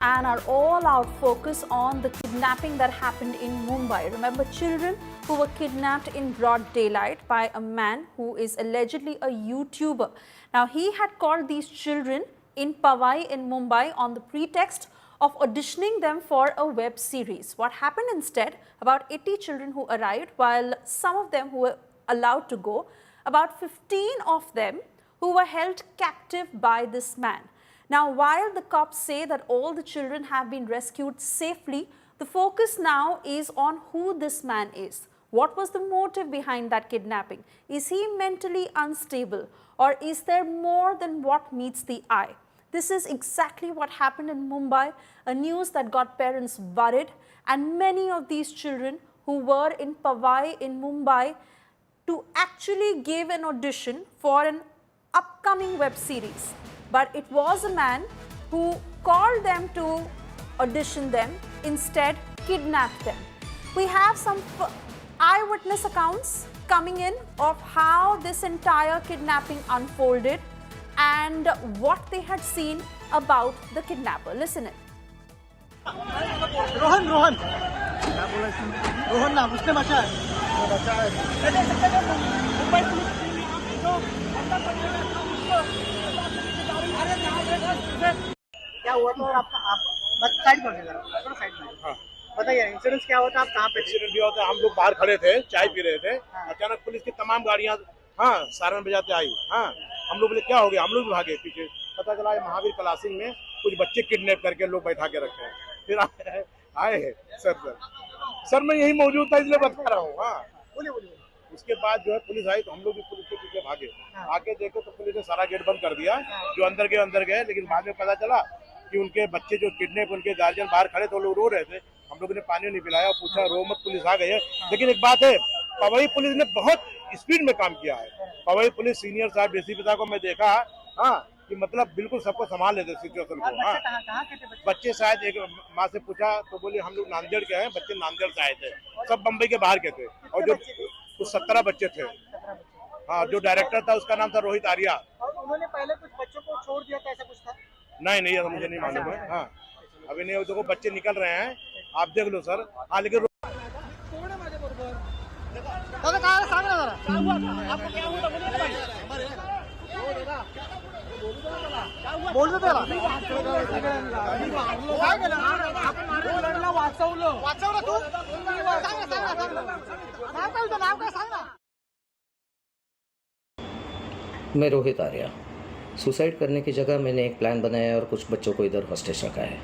and our all-out focus on the kidnapping that happened in Mumbai. Remember, children who were kidnapped in broad daylight by a man who is allegedly a YouTuber. Now, he had called these children in Powai in Mumbai on the pretext of auditioning them for a web series. What happened instead? About 80 children who arrived, while some of them who were allowed to go, about 15 of them who were held captive by this man. Now, while the cops say that all the children have been rescued safely, the focus now is on who this man is. What was the motive behind that kidnapping? Is he mentally unstable, or is there more than what meets the eye? This is exactly what happened in Mumbai, a news that got parents worried, and many of these children who were in Powai in Mumbai to actually give an audition for an upcoming web series. But it was a man who called them to audition them, instead kidnapped them. We have some eyewitness accounts coming in of how this entire kidnapping unfolded and what they had seen about the kidnapper. Listen in. Rohan Rohan Rohan नाम उसने बचा क्या हुआ तो आप side कर दीजिए थोड़ा साइड में। हाँ बताइए इंसिडेंस क्या होता, आप कहाँ पे? एक्सीडेंट भी होता है, हम लोग बाहर खड़े थे, चाय पी रहे थे। अचानक पुलिस की तमाम गाड़ियां सायरन बजाते आई। हम लोग बोले क्या हो गया, हम लोग भी भागे पीछे। पता चला महावीर क्लासिंग में कुछ बच्चे किडनैप करके लोग बैठा के रखे हैं। फिर आए हैं सर मैं यही मौजूद था इसलिए बता रहा हूँ। बोलिए बोलिए। उसके बाद जो है पुलिस आई तो हम लोग भी पुलिस के पीछे भागे। आके देखे तो पुलिस ने सारा गेट बंद कर दिया। जो अंदर गए लेकिन बाद में पता चला कि उनके बच्चे जो किडनैप, उनके गार्जियन बाहर खड़े थे, लोग रो रहे थे। हम लोगों ने पानी नहीं पिलाया, पूछा रो मत, पुलिस आ गई है। लेकिन एक बात है, पवई पुलिस ने बहुत स्पीड में काम किया है। पवई पुलिस सीनियर साहब डीसीपी साहब को मैं देखा कि मतलब बिल्कुल सबको संभाल लेते सिचुएशन को। बच्चे शायद एक माँ से पूछा तो बोले हम लोग नांदेड़ के हैं, बच्चे नांदेड़ से आए थे, सब बम्बई के बाहर के थे। और जो कुछ 17 बच्चे थे। जो डायरेक्टर था उसका नाम था रोहित आर्या। और उन्होंने पहले कुछ बच्चों को छोड़ दिया था, ऐसा कुछ था? नहीं ये तो मुझे नहीं मालूम है। अभी नहीं, देखो बच्चे निकल रहे हैं, आप देख लो सर। लेकिन बोल दो मैं रोहित आर्या। सुसाइड करने की जगह मैंने एक प्लान बनाया और कुछ बच्चों को इधर हॉस्टेज रखा है।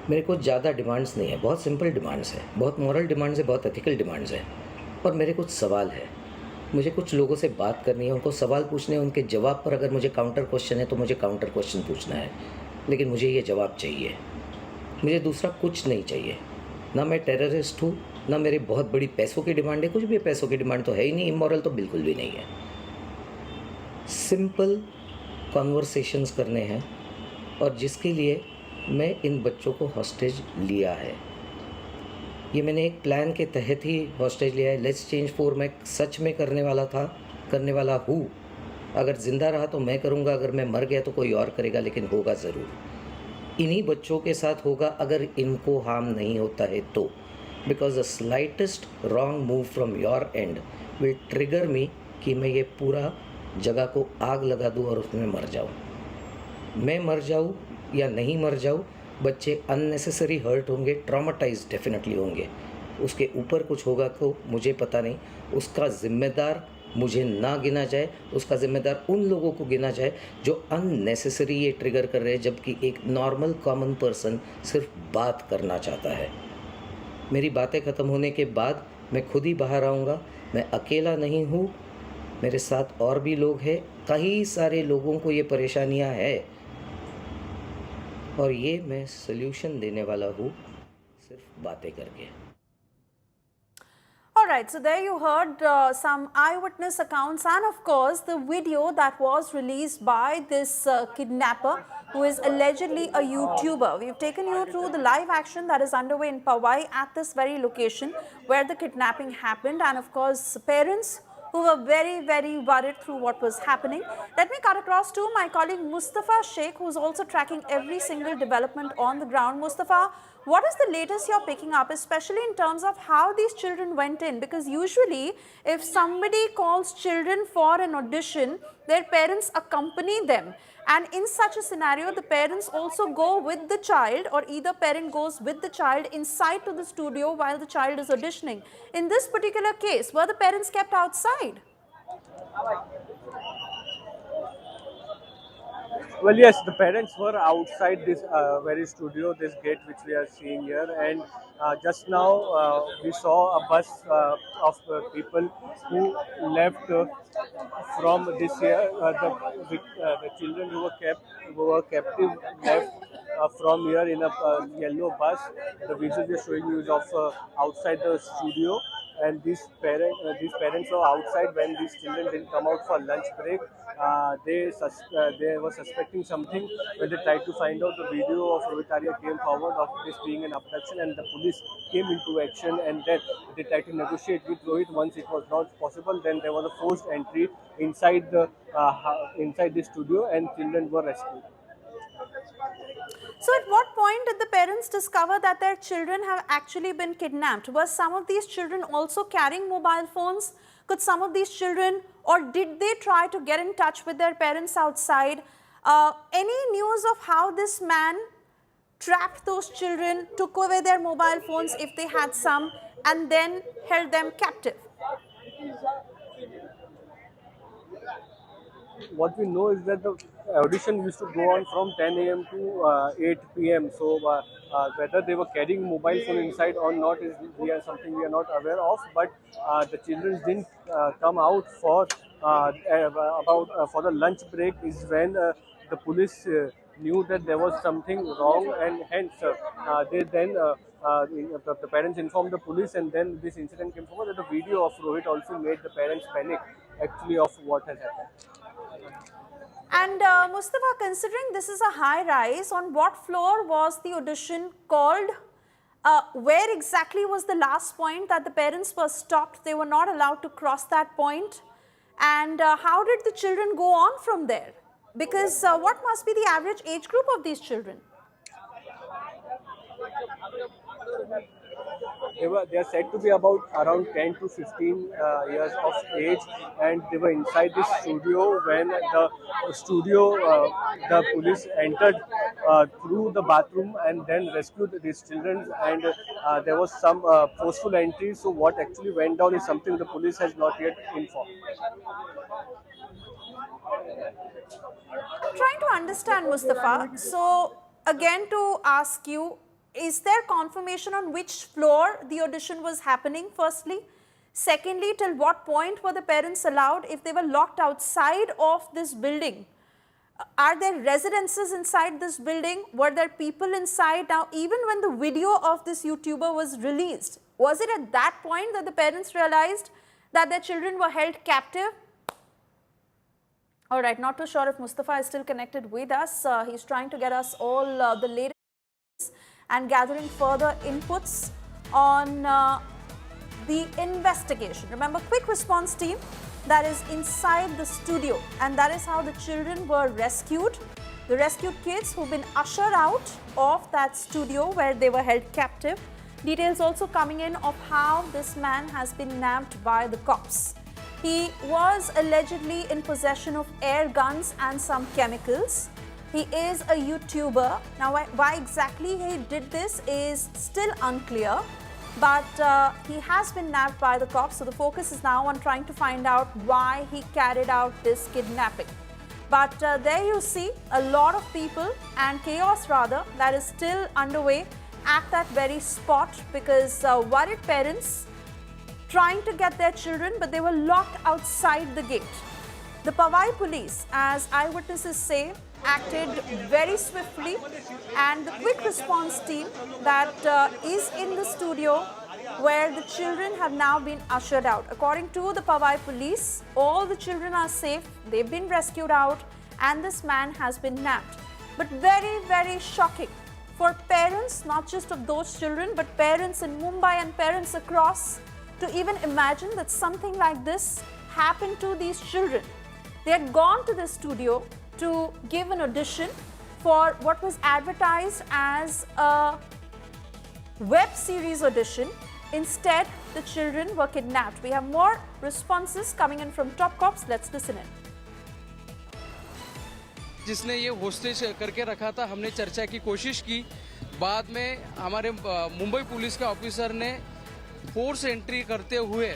मेरे को ज़्यादा डिमांड्स नहीं है, बहुत सिंपल डिमांड्स है, बहुत मॉरल डिमांड्स है, बहुत एथिकल डिमांड्स है। और मेरे कुछ सवाल है, मुझे कुछ लोगों से बात करनी है, उनको सवाल पूछने हैं, उनके जवाब पर अगर मुझे काउंटर क्वेश्चन है तो मुझे काउंटर क्वेश्चन पूछना है। लेकिन मुझे ये जवाब चाहिए, मुझे दूसरा कुछ नहीं चाहिए। ना मैं टेररिस्ट हूँ, ना मेरी बहुत बड़ी पैसों की डिमांड है, कुछ भी पैसों की डिमांड तो है ही नहीं, इमोरल तो बिल्कुल भी नहीं है। सिंपल कॉन्वर्सेशंस करने हैं और जिसके लिए मैं इन बच्चों को हॉस्टेज लिया है। ये मैंने एक प्लान के तहत ही हॉस्टेज लिया है। लेट्स चेंज 4 मैं सच में करने वाला हूँ। अगर ज़िंदा रहा तो मैं करूँगा, अगर मैं मर गया तो कोई और करेगा, लेकिन होगा ज़रूर। इन्हीं बच्चों के साथ होगा अगर इनको हार्म नहीं होता है तो। Because the slightest wrong move from your end will trigger me कि मैं ये पूरा जगह को आग लगा दूँ और उसमें मर जाऊँ। मैं मर जाऊँ या नहीं मर जाऊँ, बच्चे अननेसेसरी हर्ट होंगे, ट्रॉमाटाइज डेफिनेटली होंगे। उसके ऊपर कुछ होगा तो मुझे पता नहीं, उसका ज़िम्मेदार मुझे ना गिना जाए, उसका ज़िम्मेदार उन लोगों को गिना जाए जो अननेसेसरी ये ट्रिगर कर रहे हैं, जबकि एक नॉर्मल कॉमन पर्सन सिर्फ बात करना चाहता है। मेरी बातें ख़त्म होने के बाद मैं खुद ही बाहर आऊँगा। मैं अकेला नहीं हूँ, मेरे साथ और भी लोग हैं, कई सारे लोगों को ये परेशानियाँ हैं और ये मैं सल्यूशन देने वाला हूँ सिर्फ बातें करके। Alright, so there you heard some eyewitness accounts and of course the video that was released by this kidnapper who is allegedly a YouTuber. We've taken you through the live action that is underway in Powai at this very location where the kidnapping happened, and of course parents who were very, very worried through what was happening. Let me cut across to my colleague Mustafa Sheikh, who's also tracking every single development on the ground. Mustafa, what is the latest you're picking up, especially in terms of how these children went in? Because usually, if somebody calls children for an audition, their parents accompany them. And in such a scenario, the parents also go with the child, or either parent goes with the child inside to the studio while the child is auditioning. In this particular case, were the parents kept outside? Well, yes, the parents were outside this very studio, this gate which we are seeing here, and just now we saw a bus of people who left from this year. The children who were captive left from here in a yellow bus. The visual we are showing you is of outside the studio, and these parents were outside when these children didn't come out for lunch break. They were suspecting something when they tried to find out. The video of Rohit Arya came forward of this being an abduction, and the police came into action, and then they tried to negotiate with Rohit. Once it was not possible, then there was a forced entry inside the studio, and children were rescued. So at what point did the parents discover that their children have actually been kidnapped? Were some of these children also carrying mobile phones? Could some of these children, or did they try to get in touch with their parents outside? Any news of how this man trapped those children, took away their mobile phones if they had some, and then held them captive? What we know is that the audition used to go on from 10 a.m. to 8 p.m. So whether they were carrying mobile phone inside or not is something we are not aware of. But the children didn't come out for for the lunch break is when the police knew that there was something wrong, and hence the parents informed the police, and then this incident came forward. That the video of Rohit also made the parents panic actually of what has happened. And Mustafa, considering this is a high rise, on what floor was the audition called? Where exactly was the last point that the parents were stopped? They were not allowed to cross that point. And how did the children go on from there? Because what must be the average age group of these children? They are said to be about around 10 to 15 years of age, and they were inside this studio when the police entered through the bathroom and then rescued these children, and there was some forceful entry. So what actually went down is something the police has not yet informed. I'm trying to understand, Mustafa. So again, to ask you, is there confirmation on which floor the audition was happening, firstly? Secondly, till what point were the parents allowed if they were locked outside of this building? Are there residences inside this building? Were there people inside? Now, even when the video of this YouTuber was released, was it at that point that the parents realized that their children were held captive? All right, not too sure if Mustafa is still connected with us. He's trying to get us all the latest and gathering further inputs on the investigation. Remember, quick response team that is inside the studio, and that is how the children were rescued. The rescued kids who've been ushered out of that studio where they were held captive. Details also coming in of how this man has been nabbed by the cops. He was allegedly in possession of air guns and some chemicals. He is a YouTuber. Now, why exactly he did this is still unclear, but he has been nabbed by the cops. So the focus is now on trying to find out why he carried out this kidnapping. But there you see a lot of people and chaos rather that is still underway at that very spot, because worried parents trying to get their children, but they were locked outside the gate. The Powai police, as eyewitnesses say, acted very swiftly, and the quick response team that is in the studio where the children have now been ushered out. According to the Powai police, all the children are safe, they've been rescued out, and this man has been nabbed. But very, very shocking for parents, not just of those children, but parents in Mumbai and parents across, to even imagine that something like this happened to these children. They had gone to the studio to give an audition for what was advertised as a web series audition. Instead, the children were kidnapped. We have more responses coming in from top cops. Let's listen in. जिसने ये hostage करके रखा था, हमने चर्चा की कोशिश की। बाद में हमारे मुंबई पुलिस के ऑफिसर ने फोर्स एंट्री करते हुए,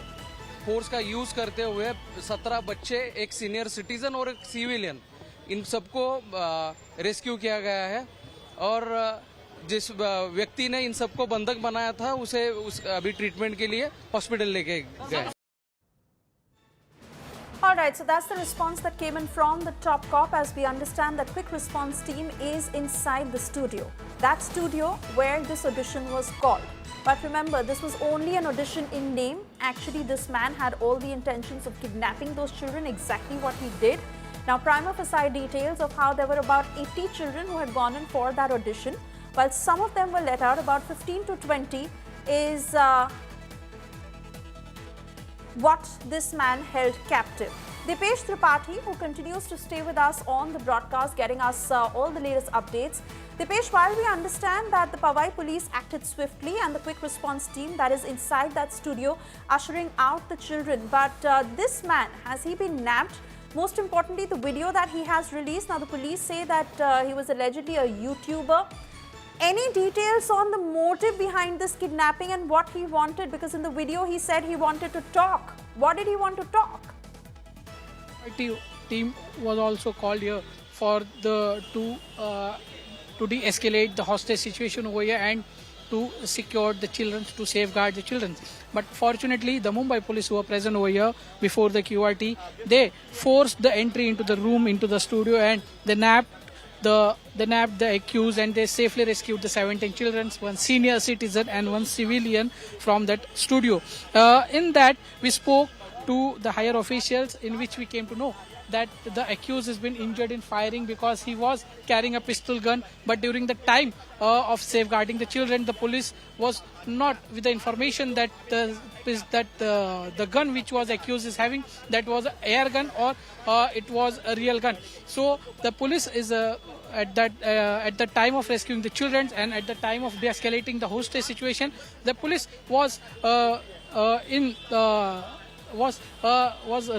फोर्स का यूज़ करते हुए 17 बच्चे, एक सीनियर सिटीजन और एक सिविलियन, इन सबको रेस्क्यू किया गया है। और जिस व्यक्ति ने इन सबको बंधक बनाया था उसे अभी ट्रीटमेंट के लिए हॉस्पिटल लेके गए। Alright, so that's the response that came in from the top cop. As we understand, the quick response team is inside the studio. That studio where this audition was called. But remember, this was only an audition in name. Actually, this man had all the intentions of kidnapping those children, exactly what he did. Now, prima facie details of how there were about 80 children who had gone in for that audition. While some of them were let out, about 15 to 20 is what this man held captive. Dipesh Tripathi, who continues to stay with us on the broadcast, getting us all the latest updates. Dipesh, while we understand that the Powai Police acted swiftly and the quick response team that is inside that studio ushering out the children, but this man, has he been nabbed? Most importantly, the video that he has released, now the police say that he was allegedly a YouTuber. Any details on the motive behind this kidnapping and what he wanted? Because in the video he said he wanted to talk. What did he want to talk? Team was also called here for to de-escalate the hostage situation over here and to secure the children, to safeguard the children. But fortunately, the Mumbai Police who were present over here before the QRT, they forced the entry into the room, into the studio, and they nabbed the accused, and they safely rescued the 17 children, one senior citizen and one civilian from that studio. In that, we spoke to the higher officials, in which we came to know that the accused has been injured in firing because he was carrying a pistol gun, but during the time of safeguarding the children, the police was not with the information that the gun which was accused is having, that was an air gun or it was a real gun. So the police is at the time of rescuing the children and at the time of de-escalating the hostage situation, the police was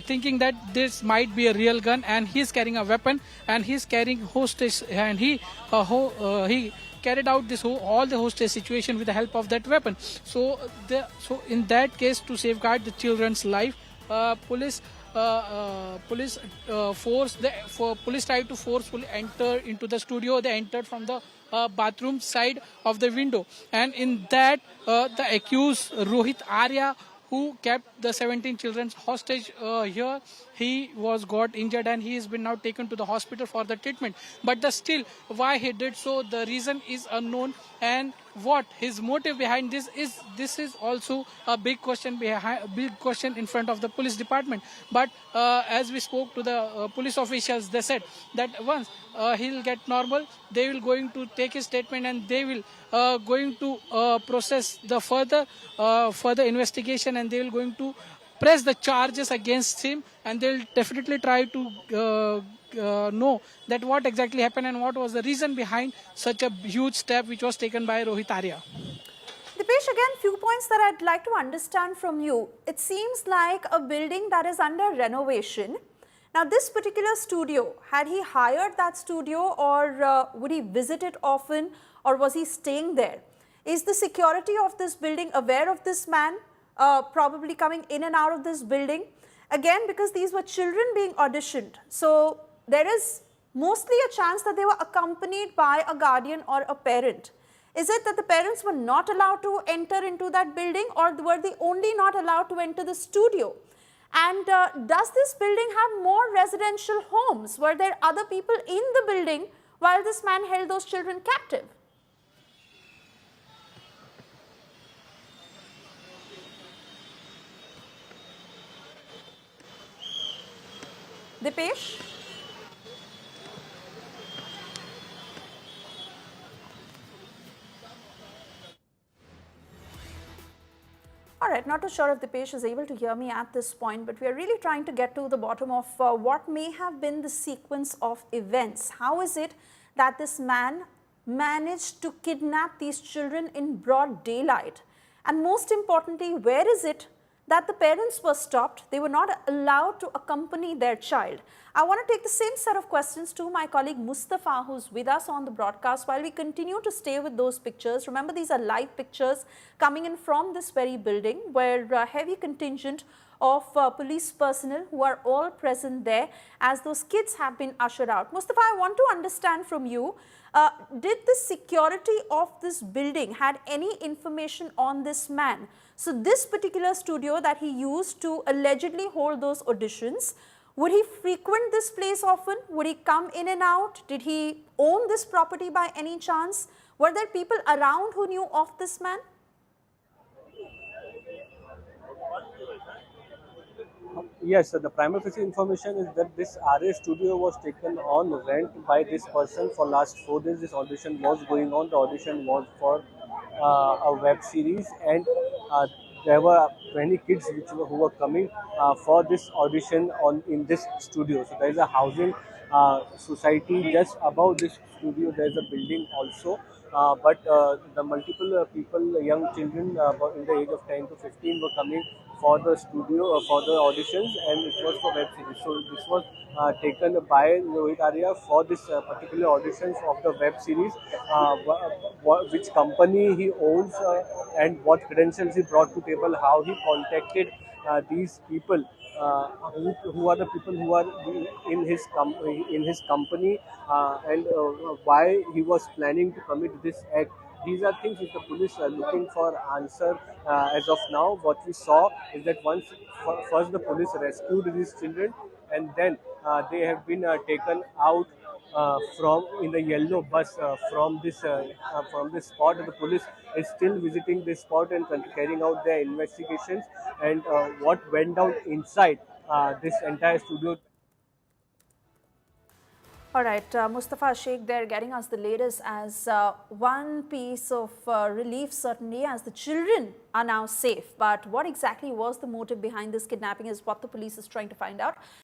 thinking that this might be a real gun, and he's carrying a weapon, and he's carrying hostage, and he carried out all the hostage situation with the help of that weapon. So in that case, to safeguard the children's life, police tried to forcefully enter into the studio. They entered from the bathroom side of the window, and in that the accused Rohit Arya, who kept the 17 children hostage here, he got injured and he has been now taken to the hospital for the treatment. But still, why he did so, the reason is unknown, and what his motive behind this is also a big question in front of the police department. But as we spoke to the police officials, they said that once he'll get normal, they will going to take his statement and they will going to process the further investigation, and they will going to press the charges against him, and they'll definitely try to know that what exactly happened and what was the reason behind such a huge step which was taken by Rohit Arya. Dipesh, again, few points that I'd like to understand from you. It seems like a building that is under renovation. Now, this particular studio, had he hired that studio, or would he visit it often, or was he staying there? Is the security of this building aware of this man probably coming in and out of this building? Again, because these were children being auditioned, so there is mostly a chance that they were accompanied by a guardian or a parent. Is it that the parents were not allowed to enter into that building, or were they only not allowed to enter the studio? And does this building have more residential homes? Were there other people in the building while this man held those children captive? Dipesh? All right, not too sure if Dipesh is able to hear me at this point, but we are really trying to get to the bottom of what may have been the sequence of events. How is it that this man managed to kidnap these children in broad daylight? And most importantly, where is it that the parents were stopped? They were not allowed to accompany their child. I want to take the same set of questions to my colleague Mustafa, who's with us on the broadcast, while we continue to stay with those pictures. Remember, these are live pictures coming in from this very building, where a heavy contingent of police personnel who are all present there as those kids have been ushered out. Mustafa, I want to understand from you, did the security of this building had any information on this man? So this particular studio that he used to allegedly hold those auditions, would he frequent this place often? Would he come in and out? Did he own this property by any chance? Were there people around who knew of this man? Yes, so the primary facie information is that this RA studio was taken on rent by this person for last 4 days. This audition was going on. The audition was for a web series, and there were many kids who were coming for this audition in this studio. So there is a housing society just above this studio. There is a building also. But the multiple people, young children in the age of 10 to 15 were coming for the studio, for the auditions, and it was for web series. So this was taken by Rohit Arya for this particular auditions of the web series, which company he owns and what credentials he brought to table, how he contacted these people. Who are the people who are in his company, and why he was planning to commit this act. These are things which the police are looking for answer as of now. What we saw is that first the police rescued these children, and then they have been taken out from in the yellow bus from this spot. The police is still visiting this spot and carrying out their investigations, and what went down inside this entire studio. All right, Mustafa Sheikh there getting us the latest as one piece of relief certainly, as the children are now safe. But what exactly was the motive behind this kidnapping is what the police is trying to find out.